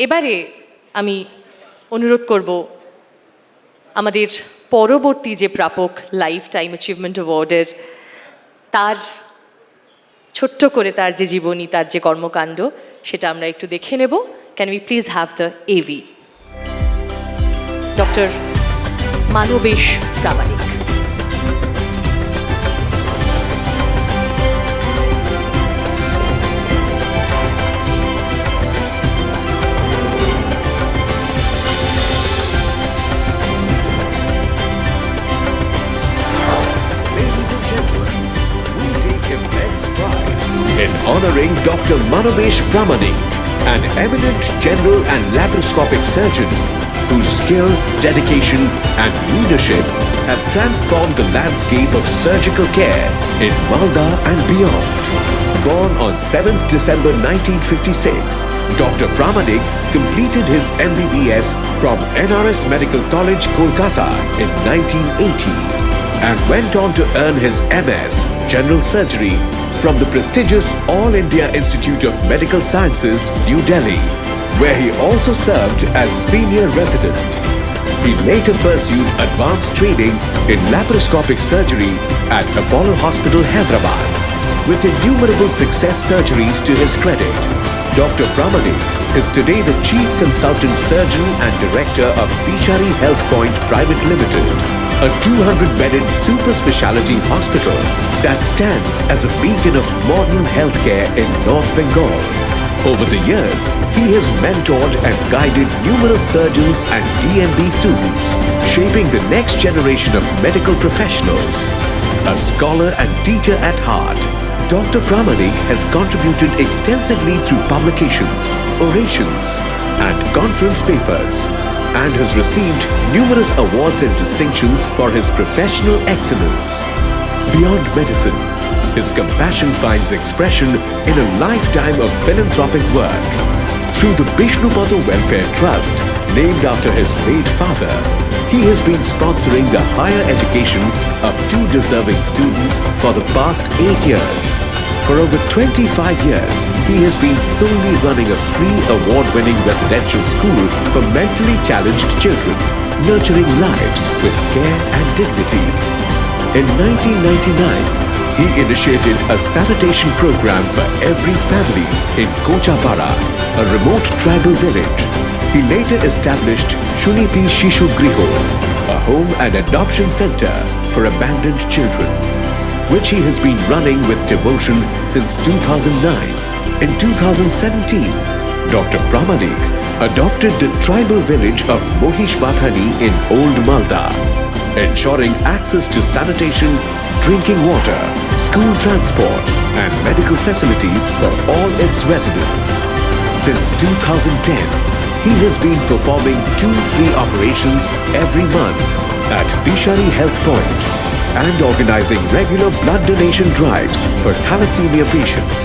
এবারে আমি অনুরোধ করব আমাদের পরবর্তী যে প্রাপক লাইফ টাইম অ্যাচিভমেন্ট অ্যাওয়ার্ডের তার ছোট্ট করে তার যে জীবনী, তার যে কর্মকাণ্ড, সেটা আমরা একটু দেখে নেব। Can we please have the AV? Doctor Manabesh Pramanik. In honoring Dr. Manobesh Pramanik, an eminent general and laparoscopic surgeon whose skill, dedication and leadership have transformed the landscape of surgical care in Malda and beyond. Born on 7th December 1956, Dr. Pramanik completed his MBBS from NRS Medical College, Kolkata in 1980 and went on to earn his MS, General Surgery, from the prestigious All India Institute of Medical Sciences, New Delhi, where he also served as senior resident. He later pursued advanced training in laparoscopic surgery at Apollo Hospital, Hyderabad, with innumerable success surgeries to his credit. Dr. Pramanik is today the Chief Consultant Surgeon and Director of Bishari Health Point Private Limited, a 200-bedded super specialty hospital that stands as a beacon of modern healthcare in North Bengal. Over the years, he has mentored and guided numerous surgeons and DMB students, shaping the next generation of medical professionals. A scholar and teacher at heart, Dr. Pramanik has contributed extensively through publications, orations, and conference papers, and has received numerous awards and distinctions for his professional excellence. Beyond medicine, his compassion finds expression in a lifetime of philanthropic work. Through the Bishnupada Welfare Trust, named after his late father, he has been sponsoring the higher education of 2 deserving students for the past 8 years. For over 25 years, he has been solely running a free award-winning residential school for mentally challenged children, nurturing lives with care and dignity. In 1999, he initiated a sanitation program for every family in Kochapara, a remote tribal village. He later established Shuniti Shishu Griho, a home and adoption center for abandoned children, which he has been running with devotion since 2009. In 2017, Dr. Pramanik adopted the tribal village of Mohishbathani in Old Malda, ensuring access to sanitation, drinking water, school transport, and medical facilities for all its residents. Since 2010, he has been performing 2 free operations every month at Bishari Health Point and organizing regular blood donation drives for thalassemia patients.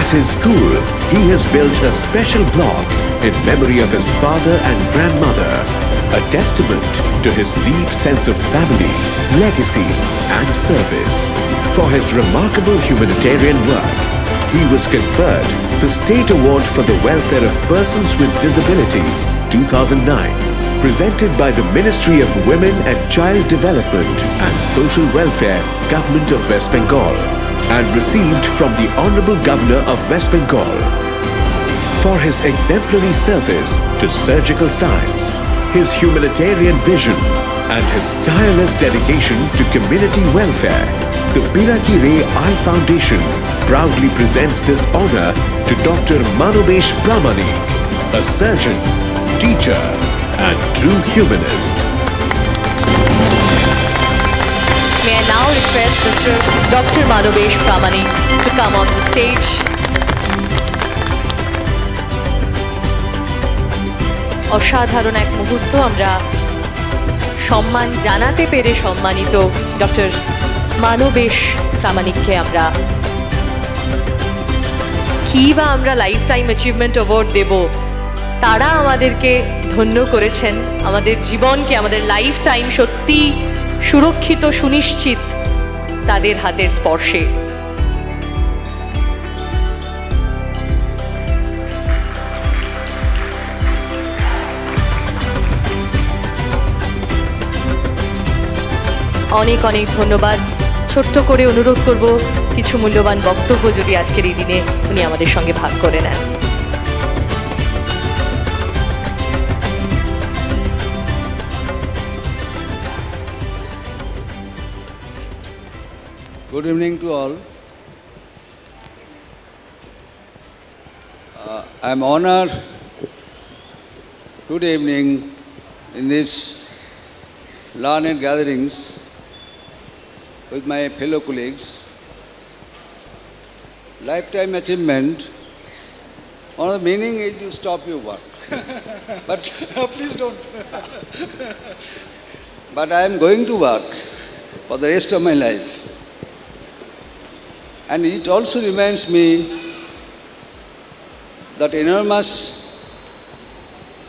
At his school, he has built a special block in memory of his father and grandmother, a testament to his deep sense of family, legacy, and service. For his remarkable humanitarian work, he was conferred the State Award for the Welfare of Persons with Disabilities 2009, presented by the Ministry of Women and Child Development and Social Welfare, Government of West Bengal, and received from the Honorable Governor of West Bengal. For his exemplary service to surgical science, his humanitarian vision, and his tireless dedication to community welfare, the Bilaki Ray Eye Foundation proudly presents this honor to Dr. Manobesh Pramanik, a surgeon, teacher, and true humanist. May I now request Mr. Dr. Manobesh Pramanik to come on the stage. অসাধারণ এক মুহূর্ত আমরা সম্মান জানাতে পেরে সম্মানিত doctor মানবেশ প্রামাণিককে আমরা কি বা আমরা লাইফ টাইম অ্যাচিভমেন্ট অ্যাওয়ার্ড দেব, তারা আমাদেরকে ধন্য করেছেন, আমাদের জীবনকে, আমাদের লাইফ টাইম সত্যি সুরক্ষিত সুনিশ্চিত তাদের হাতের স্পর্শে। অনেক অনেক ধন্যবাদ। ছোট্ট করে অনুরোধ করব কিছু মূল্যবান বক্তব্য যদি আজকের এই দিনে উনি আমাদের সঙ্গে ভাগ করে নেন। Good evening to all. I am honored today evening in this learned gatherings with my fellow colleagues. Lifetime achievement, one of the meaning is you stop your work. But Please don't. but I am going to work for the rest of my life. And it also reminds me that enormous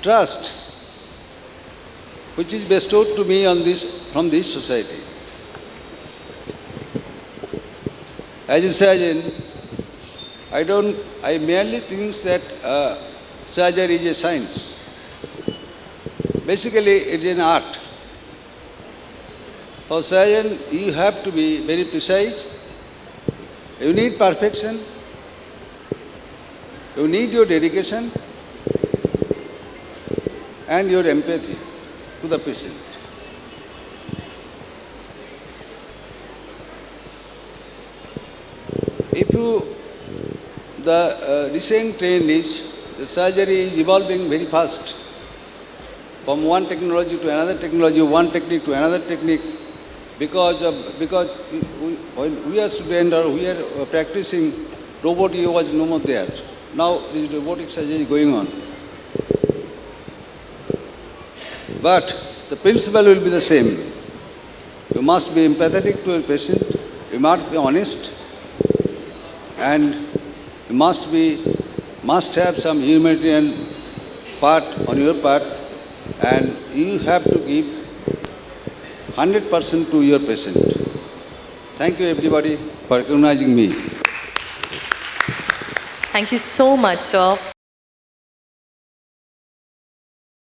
trust which is bestowed to me on this, from this society. As a surgeon, I merely think that surgery is a science. Basically, it is an art. For surgeon, you have to be very precise. You need perfection. You need your dedication and your empathy to the patient. The recent trend is the surgery is evolving very fast. From one technology to another technology, one technique to another technique. Because when we are students or we are practicing, robotic was no more there. Now this robotic surgery is going on. But the principle will be the same. You must be empathetic to your patient, you must be honest, and you must have some humanitarian part on your part, and you have to give 100% to your patient. Thank you everybody for recognizing me. Thank you so much, sir.